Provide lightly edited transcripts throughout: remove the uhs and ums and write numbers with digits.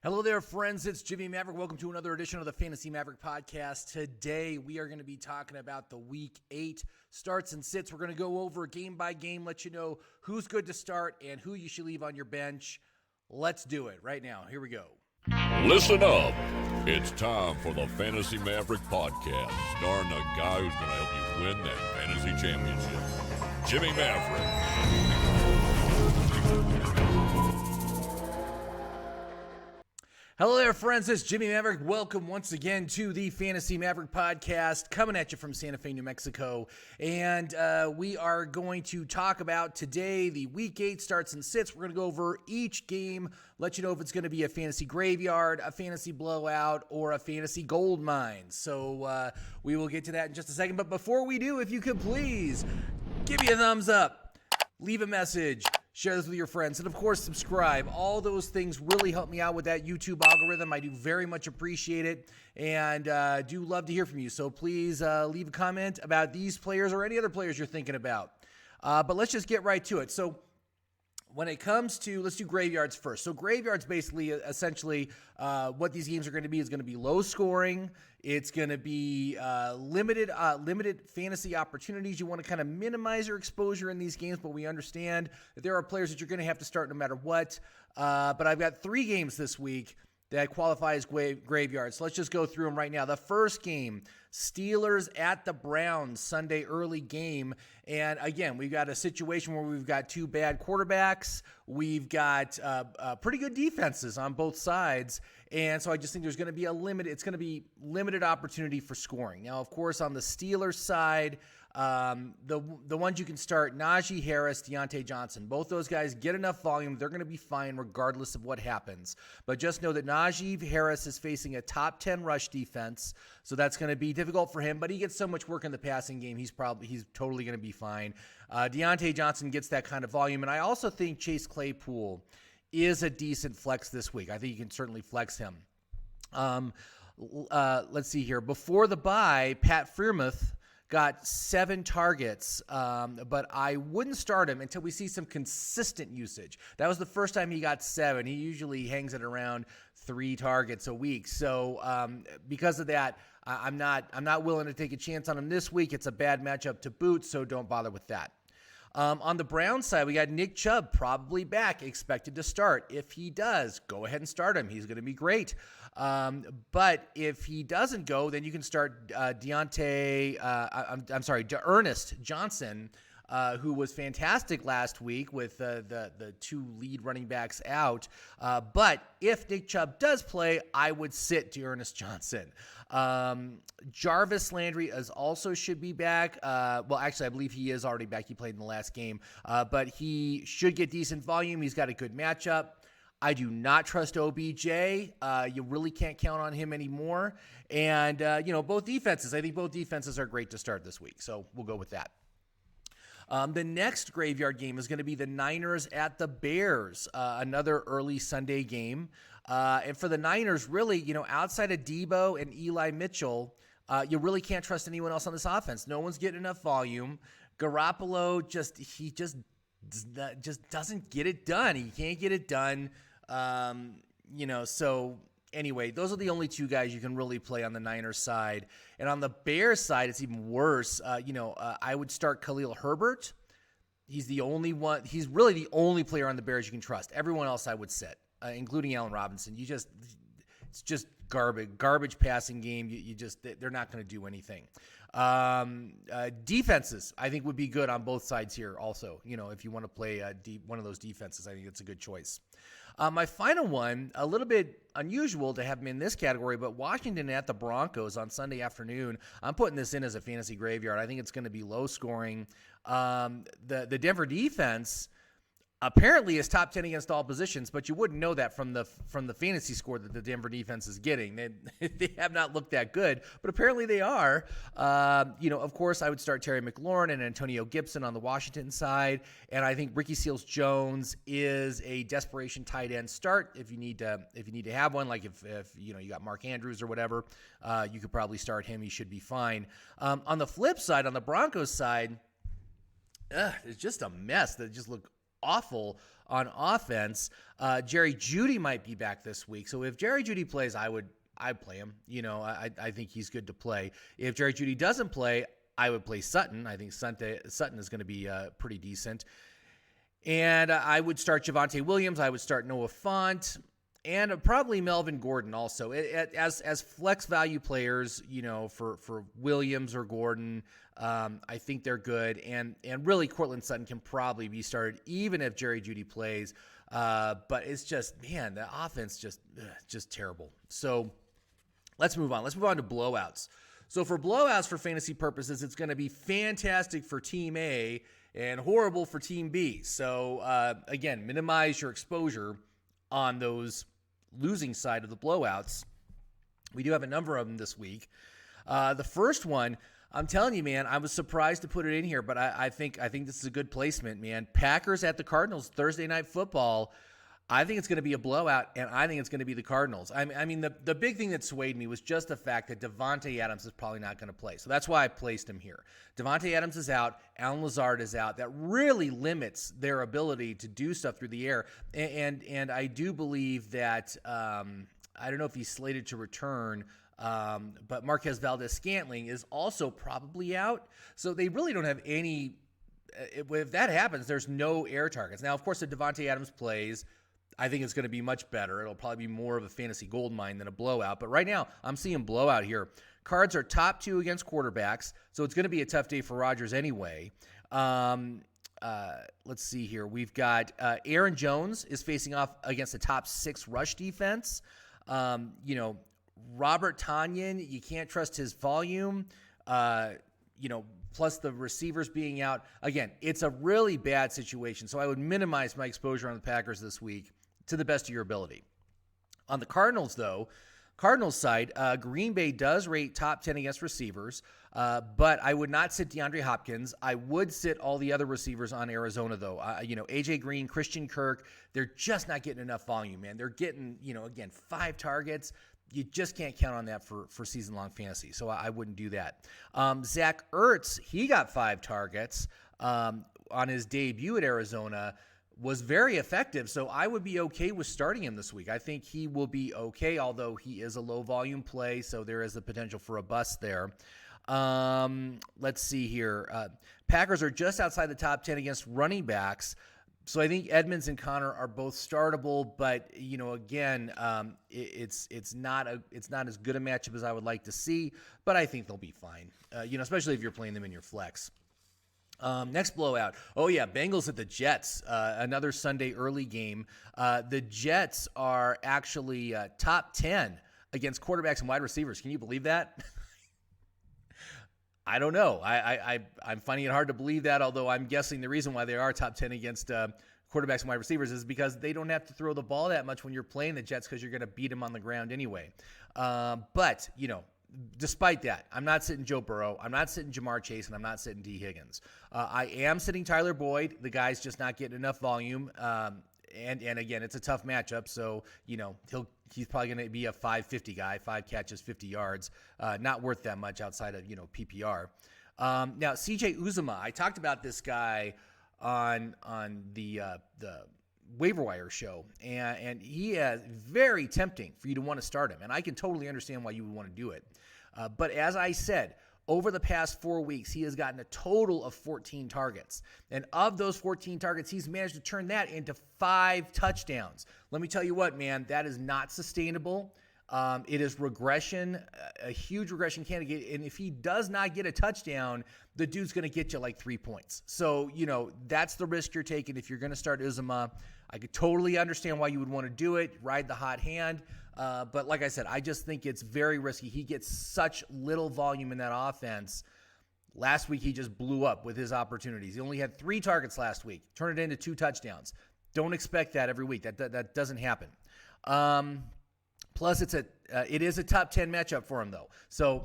Hello there, friends. It's Jimmy Maverick. Welcome to another edition of the Fantasy Maverick Podcast. Today, we are going to be talking about the Week 8 starts and sits. We're going to go over game by game, let you know who's good to start and who you should leave on your bench. Let's do it right now. Here we go. Listen up. It's time for the Fantasy Maverick Podcast, starring the guy who's going to help you win that fantasy championship, Jimmy Maverick. Hello there, friends. It's Jimmy Maverick. Welcome once again to the Fantasy Maverick Podcast, coming at you from Santa Fe, New Mexico. And we are going to talk about today the Week 8 starts and sits. We're going to go over each game, let you know if it's going to be a fantasy graveyard, a fantasy blowout, or a fantasy gold mine. So we will get to that in just a second. But before we do, if you could please give me a thumbs up, leave a message, share this with your friends, and of course, subscribe. All those things really help me out with that YouTube algorithm. I do very much appreciate it, and do love to hear from you. So please leave a comment about these players or any other players you're thinking about. But let's just get right to it. So when it comes to, let's do graveyards first. So graveyards basically, essentially, what these games are going to be is going to be low scoring. It's going to be limited fantasy opportunities. You want to kind of minimize your exposure in these games, but we understand that there are players that you're going to have to start no matter what. But I've got 3 games this week that qualify as graveyards. So let's just go through them right now. The first game, Steelers at the Browns, Sunday early game. And again, we've got a situation where we've got 2 bad quarterbacks. We've got pretty good defenses on both sides. And so I just think there's going to be it's going to be limited opportunity for scoring. Now, of course, on the Steelers side, the ones you can start, Najee Harris, Deontay Johnson. Both those guys get enough volume. They're going to be fine regardless of what happens. But just know that Najee Harris is facing a top 10 rush defense, so that's going to be difficult for him. But he gets so much work in the passing game, he's totally going to be fine. Deontay Johnson gets that kind of volume. And I also think Chase Claypool is a decent flex this week. I think you can certainly flex him. Let's see here. Before the bye, Pat Freiermuth got 7 targets, but I wouldn't start him until we see some consistent usage. That was the first time he got 7. He usually hangs at around 3 targets a week. So because of that, I'm not willing to take a chance on him this week. It's a bad matchup to boot, so don't bother with that. On the Browns side, we got Nick Chubb probably back, expected to start. If he does, go ahead and start him. He's going to be great. But if he doesn't go, then you can start Ernest Johnson, who was fantastic last week with the 2 lead running backs out. But if Nick Chubb does play, I would sit Ernest Johnson. Jarvis Landry also should be back. Well, actually, I believe he is already back. He played in the last game. But he should get decent volume. He's got a good matchup. I do not trust OBJ. You really can't count on him anymore. And, both defenses. I think both defenses are great to start this week. So we'll go with that. The next graveyard game is going to be the Niners at the Bears, another early Sunday game. And for the Niners, really, outside of Debo and Eli Mitchell, you really can't trust anyone else on this offense. No one's getting enough volume. Garoppolo just doesn't get it done. He can't get it done. So anyway, those are the only 2 guys you can really play on the Niners side. And on the Bears side, it's even worse. I would start Khalil Herbert. He's the only one. He's really the only player on the Bears you can trust. Everyone else I would sit, including Allen Robinson. It's just garbage passing game. They're not going to do anything. Defenses, I think, would be good on both sides here also. If you want to play one of those defenses, I think it's a good choice. My final one, a little bit unusual to have him in this category, but Washington at the Broncos on Sunday afternoon. I'm putting this in as a fantasy graveyard. I think it's going to be low scoring. The Denver defense apparently is top 10 against all positions, but you wouldn't know that from the fantasy score that the Denver defense is getting. They have not looked that good, but apparently they are. Of course, I would start Terry McLaurin and Antonio Gibson on the Washington side, and I think Ricky Seals-Jones is a desperation tight end start if you need to have one. Like if you got Mark Andrews or whatever, you could probably start him. He should be fine. On the flip side, on the Broncos side, it's just a mess. They just look awful on offense. Jerry Jeudy might be back this week. So if Jerry Jeudy plays, I'd play him. I think he's good to play. If Jerry Jeudy doesn't play, I would play Sutton. I think Sutton is going to be pretty decent. And I would start Javonte Williams. I would start Noah Fant. And probably Melvin Gordon also. As flex value players, for Williams or Gordon, I think they're good. And really, Courtland Sutton can probably be started even if Jerry Jeudy plays. But it's just, man, the offense just terrible. So let's move on. Let's move on to blowouts. So for blowouts, for fantasy purposes, it's going to be fantastic for Team A and horrible for Team B. So, again, minimize your exposure on those losing side of the blowouts. We do have a number of them this week. The first one, I'm telling you, man, I was surprised to put it in here, but I think this is a good placement, man. Packers at the Cardinals, Thursday Night Football. I think it's going to be a blowout, and I think it's going to be the Cardinals. I mean, the big thing that swayed me was just the fact that Davante Adams is probably not going to play. So that's why I placed him here. Davante Adams is out. Allen Lazard is out. That really limits their ability to do stuff through the air. And I do believe that, I don't know if he's slated to return, but Marquez Valdez-Scantling is also probably out. So they really don't have any if that happens, there's no air targets. Now, of course, if Davante Adams plays, I think it's going to be much better. It'll probably be more of a fantasy gold mine than a blowout. But right now, I'm seeing blowout here. Cards are top 2 against quarterbacks, so it's going to be a tough day for Rodgers anyway. Let's see here. We've got Aaron Jones is facing off against the top 6 rush defense. Robert Tonyan, you can't trust his volume. Plus the receivers being out. Again, it's a really bad situation, so I would minimize my exposure on the Packers this week to the best of your ability. On the Cardinals, though, Cardinals side, Green Bay does rate top 10 against receivers, but I would not sit DeAndre Hopkins. I would sit all the other receivers on Arizona, though. A.J. Green, Christian Kirk, they're just not getting enough volume, man. They're getting, 5 targets. You just can't count on that for season-long fantasy, so I wouldn't do that. Zach Ertz, he got 5 targets on his debut at Arizona, was very effective, so I would be okay with starting him this week. I think he will be okay, although he is a low-volume play, so there is the potential for a bust there. Let's see here. Packers are just outside the top 10 against running backs. So I think Edmonds and Connor are both startable, but again, it's not as good a matchup as I would like to see. But I think they'll be fine. Especially if you're playing them in your flex. Next blowout. Oh yeah, Bengals at the Jets. Another Sunday early game. The Jets are actually top 10 against quarterbacks and wide receivers. Can you believe that? I don't know. I'm finding it hard to believe that, although I'm guessing the reason why they are top 10 against quarterbacks and wide receivers is because they don't have to throw the ball that much when you're playing the Jets because you're going to beat them on the ground anyway. But despite that, I'm not sitting Joe Burrow. I'm not sitting Jamar Chase, and I'm not sitting T. Higgins. I am sitting Tyler Boyd. The guy's just not getting enough volume. And again, it's a tough matchup, so he's probably going to be a 550 guy, 5 catches, 50 yards, not worth that much outside of PPR. Now CJ Uzomah, I talked about this guy on the waiver wire show, and he is very tempting for you to want to start him, and I can totally understand why you would want to do it. But as I said, over the past 4 weeks, he has gotten a total of 14 targets. And of those 14 targets, he's managed to turn that into 5 touchdowns. Let me tell you what, man, that is not sustainable. It is regression, a huge regression candidate. And if he does not get a touchdown, the dude's going to get you like 3 points. So, that's the risk you're taking if you're going to start Uzomah. I could totally understand why you would want to do it, ride the hot hand. But like I said, I just think it's very risky. He gets such little volume in that offense. Last week, he just blew up with his opportunities. He only had 3 targets last week, turned it into 2 touchdowns. Don't expect that every week. That doesn't happen. Plus, it is a top 10 matchup for him, though. So,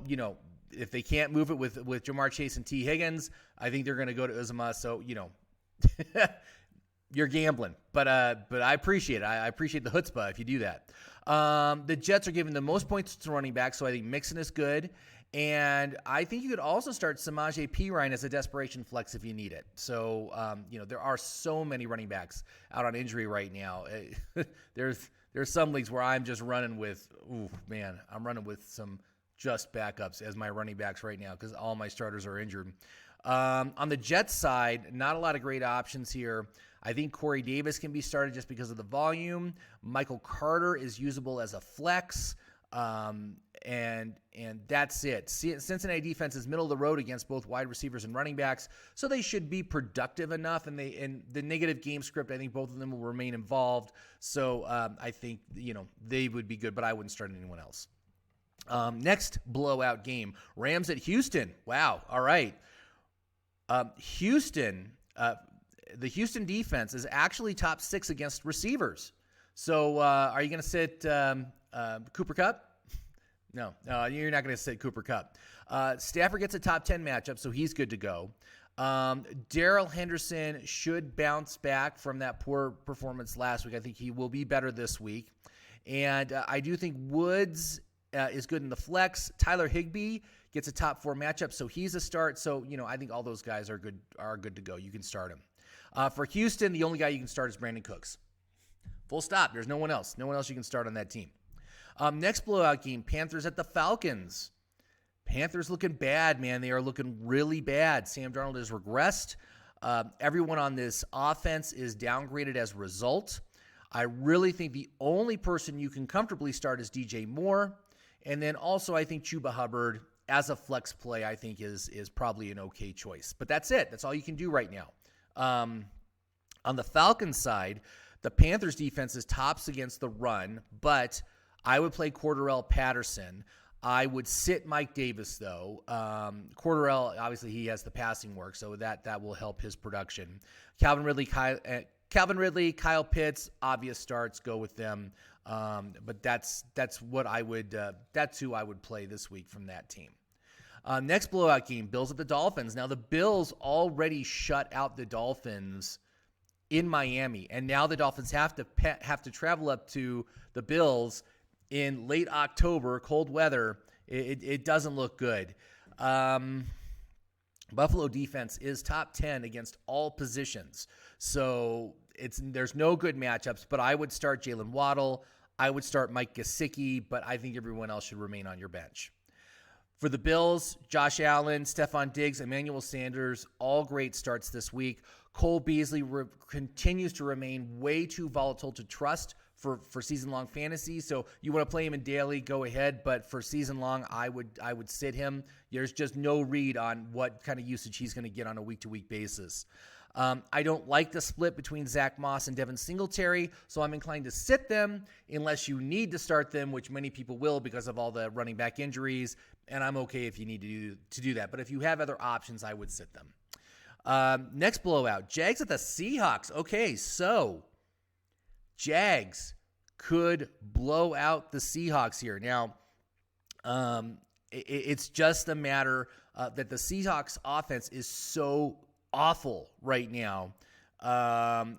if they can't move it with Jamar Chase and T. Higgins, I think they're going to go to Uzomah. So, you're gambling. But I appreciate it. I appreciate the chutzpah if you do that. The Jets are giving the most points to running back, so I think Mixon is good. And I think you could also start Samaje Perine as a desperation flex if you need it. So, there are so many running backs out on injury right now. There's some leagues where I'm just running with, I'm running with some just backups as my running backs right now because all my starters are injured. On the Jets side, not a lot of great options here. I think Corey Davis can be started just because of the volume. Michael Carter is usable as a flex. And that's it. Cincinnati defense is middle of the road against both wide receivers and running backs, so they should be productive enough. And the negative game script, I think both of them will remain involved. So I think they would be good, but I wouldn't start anyone else. Next blowout game: Rams at Houston. Wow. All right. Houston. The Houston defense is actually top 6 against receivers. So are you going to sit Cooper Kupp? No, you're not going to sit Cooper Kupp. Stafford gets a top 10 matchup, so he's good to go. Darrell Henderson should bounce back from that poor performance last week. I think he will be better this week. And I do think Woods is good in the flex. Tyler Higbee gets a top 4 matchup, so he's a start. So, I think all those guys are good to go. You can start him. For Houston, the only guy you can start is Brandon Cooks. Full stop. There's no one else. No one else you can start on that team. Next blowout game, Panthers at the Falcons. Panthers looking bad, man. They are looking really bad. Sam Darnold has regressed. Everyone on this offense is downgraded as a result. I really think the only person you can comfortably start is DJ Moore. And then also I think Chuba Hubbard as a flex play I think is probably an okay choice. But that's it. That's all you can do right now. On the Falcons side, the Panthers defense is tops against the run, but I would play Cordarrelle Patterson. I would sit Mike Davis, though. Cordarrelle, obviously, he has the passing work, so that will help his production. Calvin Ridley, Kyle Pitts, obvious starts. Go with them. But that's what I would. That's who I would play this week from that team. Next blowout game: Bills at the Dolphins. Now the Bills already shut out the Dolphins in Miami, and now the Dolphins have to travel up to the Bills in late October, cold weather. It doesn't look good. Buffalo defense is top 10 against all positions, so there's no good matchups. But I would start Jalen Waddle. I would start Mike Gesicki, but I think everyone else should remain on your bench. For the Bills, Josh Allen, Stephon Diggs, Emmanuel Sanders, all great starts this week. Cole Beasley continues to remain way too volatile to trust for season-long fantasy. So you want to play him in daily, go ahead. But for season-long, I would sit him. There's just no read on what kind of usage he's going to get on a week-to-week basis. I don't like the split between Zach Moss and Devin Singletary, so I'm inclined to sit them unless you need to start them, which many people will because of all the running back injuries, and I'm okay if you need to do that. But if you have other options, I would sit them. Next blowout, Jags at the Seahawks. Okay, so Jags could blow out the Seahawks here. Now, it's just a matter that the Seahawks offense is so awful right now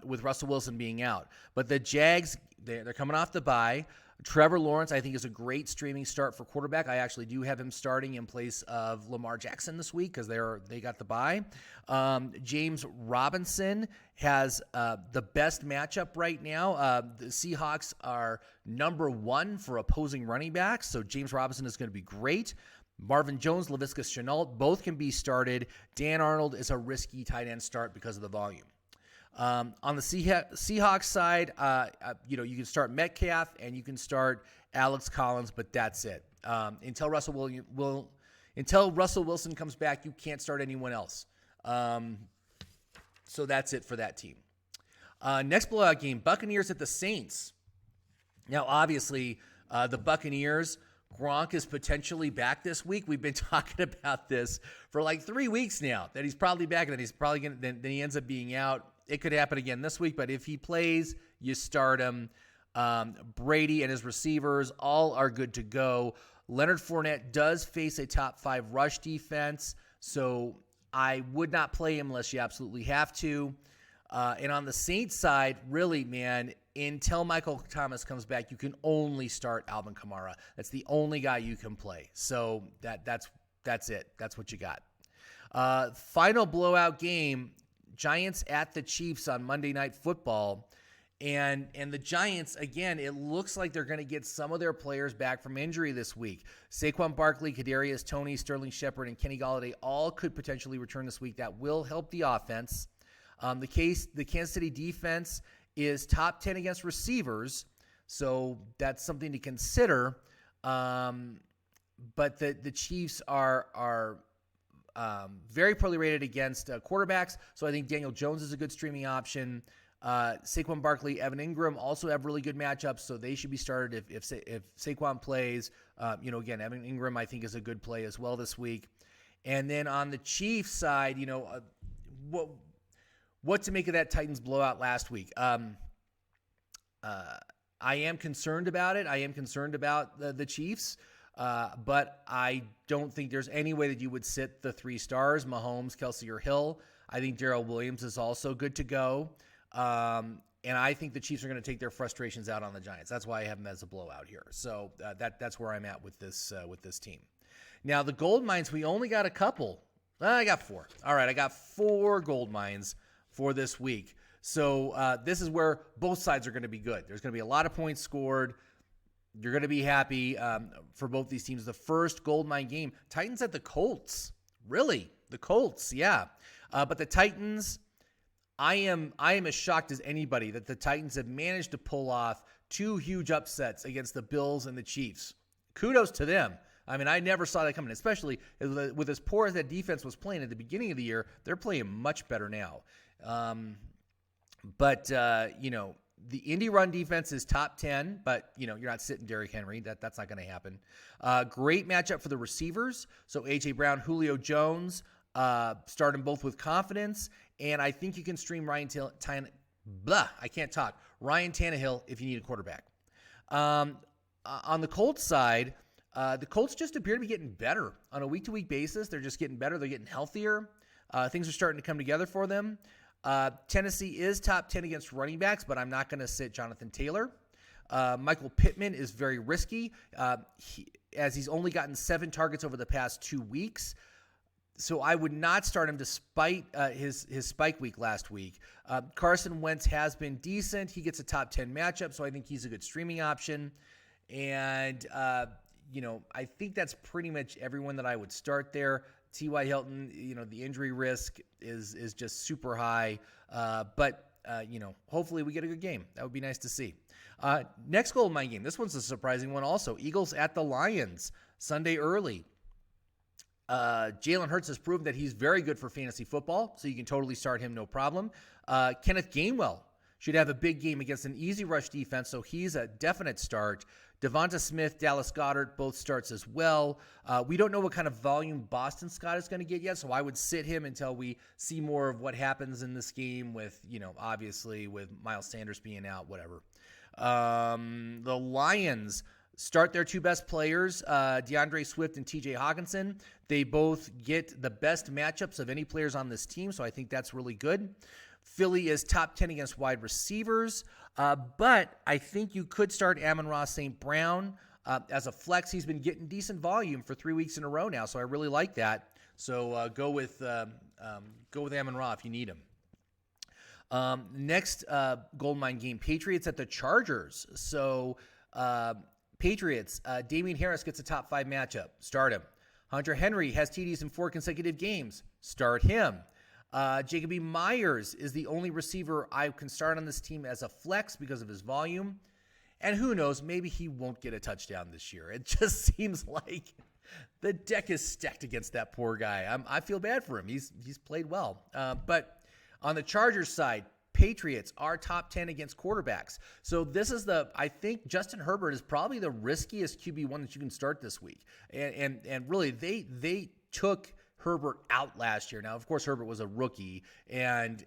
with Russell Wilson being out. But the Jags, they're coming off the bye. Trevor Lawrence, I think, is a great streaming start for quarterback. I actually do have him starting in place of Lamar Jackson this week because they got the bye. James Robinson has the best matchup right now. The Seahawks are number 1 for opposing running backs, so James Robinson is going to be great. Marvin Jones, Laviska Shenault, both can be started. Dan Arnold is a risky tight end start because of the volume. On the Seahawks side, you can start Metcalf and you can start Alex Collins, but that's it. Until Russell Wilson comes back, you can't start anyone else. So that's it for that team. Next blowout game, Buccaneers at the Saints. Now, obviously, the Buccaneers, Gronk is potentially back this week. We've been talking about this for like 3 weeks now, that he's probably back and then he's probably then he ends up being out. It could happen again this week, but if he plays, you start him. Brady and his receivers all are good to go. Leonard Fournette does face a top 5 rush defense, so I would not play him unless you absolutely have to. And on the Saints side, really, man, until Michael Thomas comes back, you can only start Alvin Kamara. That's the only guy you can play. So that's That's it. That's what you got. Final blowout game, Giants at the Chiefs on Monday Night Football. And the Giants, again, it looks like they're going to get some of their players back from injury this week. Saquon Barkley, Kadarius Toney, Sterling Shepard, and Kenny Golladay all could potentially return this week. That will help the offense. The Kansas City defense is top 10 against receivers, so that's something to consider. But the Chiefs are very poorly rated against quarterbacks, so I think Daniel Jones is a good streaming option. Saquon Barkley, Evan Ingram also have really good matchups, so they should be started if Saquon plays. Again, Evan Ingram I think is a good play as well this week. And then on the Chiefs side, what to make of that Titans blowout last week? I am concerned about it. I am concerned about the Chiefs, but I don't think there's any way that you would sit the 3 stars, Mahomes, Kelsey, or Hill. I think Darrell Williams is also good to go. And I think the Chiefs are going to take their frustrations out on the Giants. That's why I have them as a blowout here. So that's where I'm at with this team. Now, the gold mines, we only got a couple. I got 4. All right, I got 4 gold mines for this week. So this is where both sides are going to be good. There's going to be a lot of points scored. You're going to be happy for both these teams. The first gold mine game, Titans at the Colts. Really? The Colts, yeah. But the Titans, I am as shocked as anybody that the Titans have managed to pull off 2 huge upsets against the Bills and the Chiefs. Kudos to them. I mean, I never saw that coming, especially with as poor as that defense was playing at the beginning of the year. They're playing much better now. But the Indy run defense is top 10, but, you're not sitting Derrick Henry. That's not going to happen. Great matchup for the receivers. So A.J. Brown, Julio Jones, start them both with confidence. And I think you can stream Ryan Tannehill if you need a quarterback. On the Colts side, the Colts just appear to be getting better on a week-to-week basis. They're just getting better. They're getting healthier. Things are starting to come together for them. Tennessee is top 10 against running backs, but I'm not going to sit Jonathan Taylor. Michael Pittman is very risky, as he's only gotten 7 targets over the past 2 weeks. So I would not start him despite his spike week last week. Carson Wentz has been decent. He gets a top 10 matchup, so I think he's a good streaming option. And, I think that's pretty much everyone that I would start there. T.Y. Hilton, the injury risk is just super high. But hopefully we get a good game. That would be nice to see. Next gold mine game. This one's a surprising one also. Eagles at the Lions, Sunday early. Jalen Hurts has proven that he's very good for fantasy football, so you can totally start him, no problem. Kenneth Gainwell should have a big game against an easy rush defense, so he's a definite start. Devonta Smith, Dallas Goedert, both starts as well. We don't know what kind of volume Boston Scott is going to get yet, so I would sit him until we see more of what happens in this game with, obviously with Miles Sanders being out, whatever. The Lions start their 2 best players, DeAndre Swift and TJ Hawkinson. They both get the best matchups of any players on this team, so I think that's really good. Philly is top 10 against wide receivers, but I think you could start Amon-Ra St. Brown as a flex. He's been getting decent volume for 3 weeks in a row now, so I really like that. So go with Amon-Ra if you need him. Next goldmine game, Patriots at the Chargers. So Patriots, Damian Harris gets a top 5 matchup. Start him. Hunter Henry has TDs in 4 consecutive games. Start him. Jacoby Myers is the only receiver I can start on this team as a flex because of his volume. And who knows, maybe he won't get a touchdown this year. It just seems like the deck is stacked against that poor guy. I feel bad for him. He's played well. But on the Chargers side, Patriots are top 10 against quarterbacks. So this is I think Justin Herbert is probably the riskiest QB1 that you can start this week. And really, they took Herbert out last year. Now, of course, Herbert was a rookie, and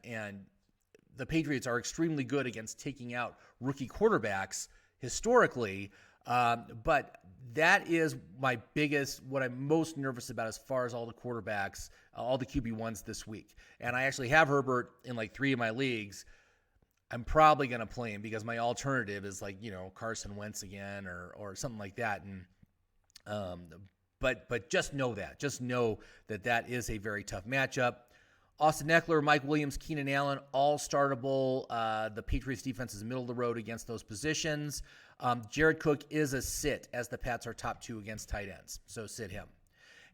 the Patriots are extremely good against taking out rookie quarterbacks historically. But that is my biggest, what I'm most nervous about as far as all the quarterbacks, all the QB1s this week. And I actually have Herbert in like 3 of my leagues. I'm probably going to play him because my alternative is like, Carson Wentz again or something like that. And But just know that. Just know that that is a very tough matchup. Austin Eckler, Mike Williams, Keenan Allen, all startable. The Patriots defense is middle of the road against those positions. Jared Cook is a sit, as the Pats are top 2 against tight ends. So sit him.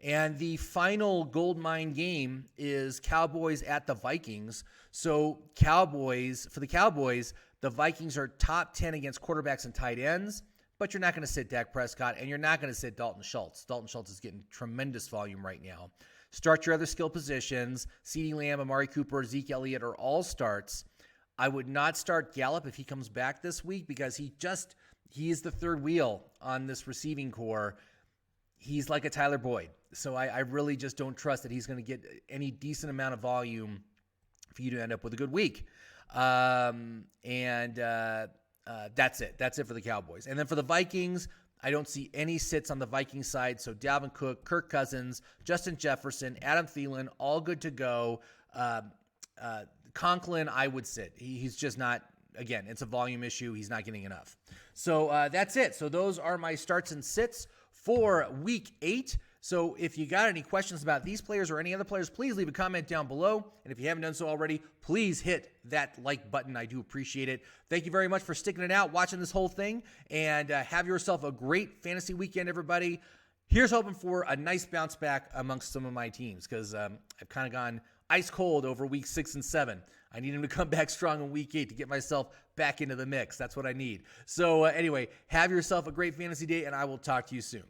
And the final gold mine game is Cowboys at the Vikings. So for the Cowboys, the Vikings are top 10 against quarterbacks and tight ends, but you're not going to sit Dak Prescott, and you're not going to sit Dalton Schultz. Dalton Schultz is getting tremendous volume right now. Start your other skill positions. CeeDee Lamb, Amari Cooper, Zeke Elliott are all starts. I would not start Gallup if he comes back this week because he is the third wheel on this receiving core. He's like a Tyler Boyd. So I really just don't trust that he's going to get any decent amount of volume for you to end up with a good week. That's it. That's it for the Cowboys. And then for the Vikings, I don't see any sits on the Vikings side. So Dalvin Cook, Kirk Cousins, Justin Jefferson, Adam Thielen, all good to go. Conklin, I would sit. He's just not, again, it's a volume issue. He's not getting enough. So that's it. So those are my starts and sits for week 8. So if you got any questions about these players or any other players, please leave a comment down below. And if you haven't done so already, please hit that like button. I do appreciate it. Thank you very much for sticking it out, watching this whole thing, and have yourself a great fantasy weekend, everybody. Here's hoping for a nice bounce back amongst some of my teams because I've kind of gone ice cold over week 6 and 7. I need him to come back strong in week 8 to get myself back into the mix. That's what I need. So anyway, have yourself a great fantasy day, and I will talk to you soon.